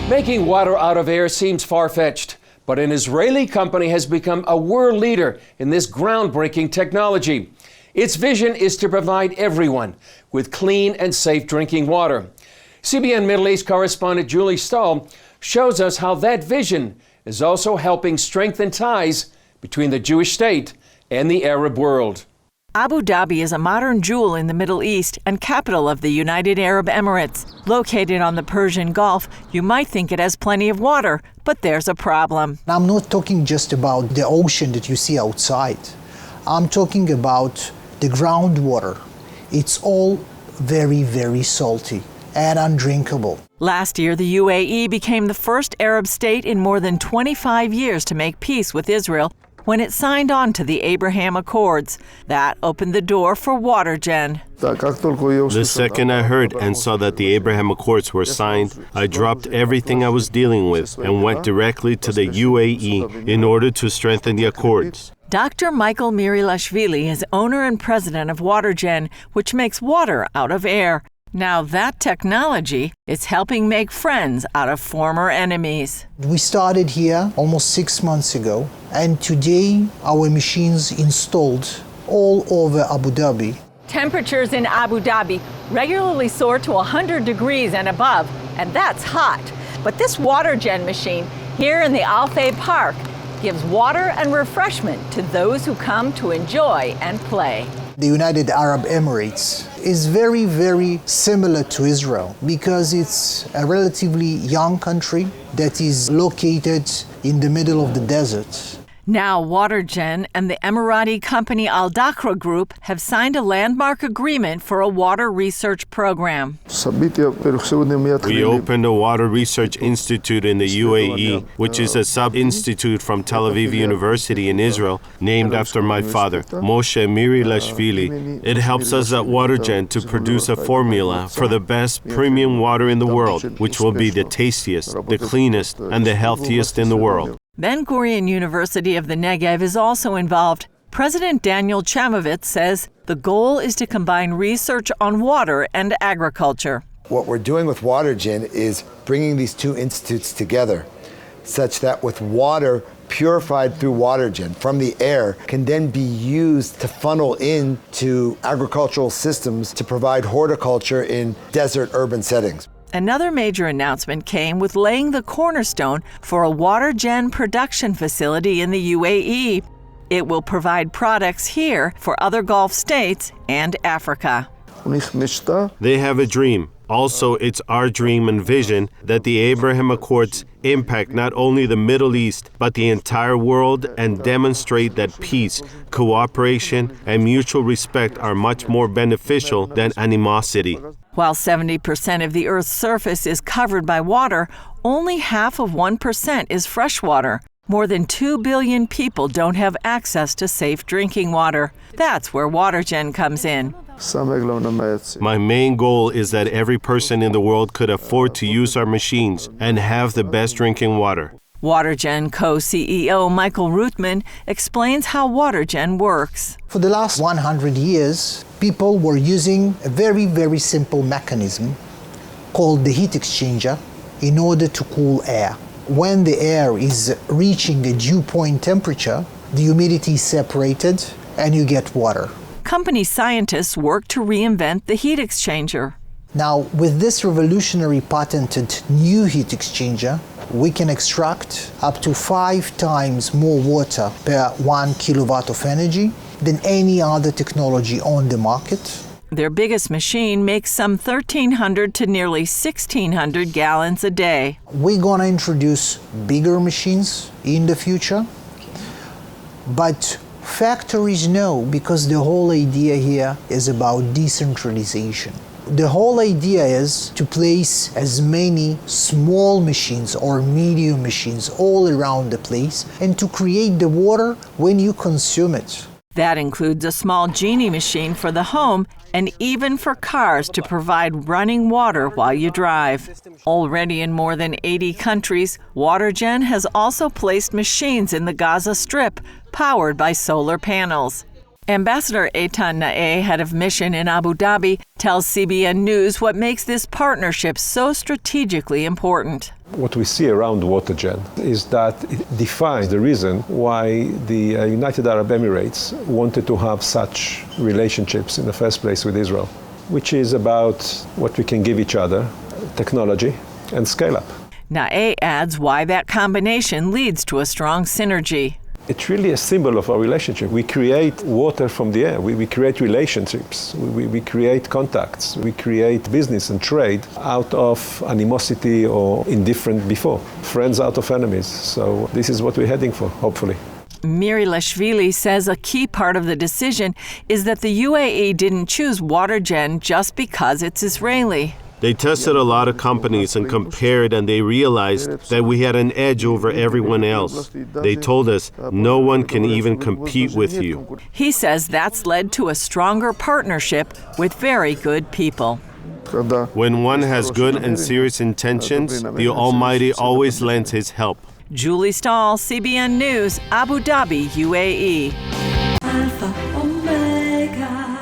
Making water out of air seems far-fetched, but an Israeli company has become a world leader in this groundbreaking technology. Its vision is to provide everyone with clean and safe drinking water. CBN Middle East correspondent Julie Stahl shows us how that vision is also helping strengthen ties between the Jewish state and the Arab world. Abu Dhabi is a modern jewel in the Middle East and capital of the United Arab Emirates. Located on the Persian Gulf, you might think it has plenty of water, but there's a problem. I'm not talking just about the ocean that you see outside. I'm talking about the groundwater. It's all very, very salty and undrinkable. Last year, the UAE became the first Arab state in more than 25 years to make peace with Israel when it signed on to the Abraham Accords. That opened the door for Watergen. The second I heard and saw that the Abraham Accords were signed, I dropped everything I was dealing with and went directly to the UAE in order to strengthen the Accords. Dr. Michael Mirilashvili is owner and president of Watergen, which makes water out of air. Now that technology is helping make friends out of former enemies. We started here almost 6 months ago, and today our machines installed all over Abu Dhabi. Temperatures in Abu Dhabi regularly soar to 100 degrees and above, and that's hot. But this Watergen machine here in the Al-Fay Park gives water and refreshment to those who come to enjoy and play. The United Arab Emirates is very, very similar to Israel because it's a relatively young country that is located in the middle of the desert. Now Watergen and the Emirati company Al Dakra Group have signed a landmark agreement for a water research program. We opened a water research institute in the UAE, which is a sub-institute from Tel Aviv University in Israel, named after my father, Moshe Mirilashvili. It helps us at Watergen to produce a formula for the best premium water in the world, which will be the tastiest, the cleanest, and the healthiest in the world. Ben-Gurion University of the Negev is also involved. President Daniel Chamovitz says the goal is to combine research on water and agriculture. What we're doing with Watergen is bringing these two institutes together such that with water purified through Watergen from the air can then be used to funnel into agricultural systems to provide horticulture in desert urban settings. Another major announcement came with laying the cornerstone for a Watergen production facility in the UAE. It will provide products here for other Gulf states and Africa. They have a dream. Also, it's our dream and vision that the Abraham Accords impact not only the Middle East, but the entire world and demonstrate that peace, cooperation, and mutual respect are much more beneficial than animosity. While 70% of the Earth's surface is covered by water, only half of 1% is fresh water. More than 2 billion people don't have access to safe drinking water. That's where Watergen comes in. My main goal is that every person in the world could afford to use our machines and have the best drinking water. Watergen co-CEO Michael Ruthman explains how Watergen works. For the last 100 years, people were using a very, very simple mechanism called the heat exchanger in order to cool air. When the air is reaching a dew point temperature, the humidity is separated and you get water. Company scientists work to reinvent the heat exchanger. Now, with this revolutionary patented new heat exchanger, we can extract up to 5 times more water per 1 kilowatt of energy than any other technology on the market. Their biggest machine makes some 1,300 to nearly 1,600 gallons a day. We're going to introduce bigger machines in the future, but factories know, because the whole idea here is about decentralization. The whole idea is to place as many small machines or medium machines all around the place and to create the water when you consume it. That includes a small genie machine for the home and even for cars to provide running water while you drive. Already in more than 80 countries, Watergen has also placed machines in the Gaza Strip powered by solar panels. Ambassador Eitan Nae, head of mission in Abu Dhabi, tells CBN News what makes this partnership so strategically important. What we see around Watergen is that it defines the reason why the United Arab Emirates wanted to have such relationships in the first place with Israel, which is about what we can give each other, technology and scale up. Nae adds why that combination leads to a strong synergy. It's really a symbol of our relationship. We create water from the air. We create relationships. We create contacts. We create business and trade out of animosity or indifference before. Friends out of enemies. So this is what we're heading for, hopefully. Mirilashvili says a key part of the decision is that the UAE didn't choose Watergen just because it's Israeli. They tested a lot of companies and compared, and they realized that we had an edge over everyone else. They told us, no one can even compete with you. He says that's led to a stronger partnership with very good people. When one has good and serious intentions, the Almighty always lends His help. Julie Stahl, CBN News, Abu Dhabi, UAE. Alpha, Omega.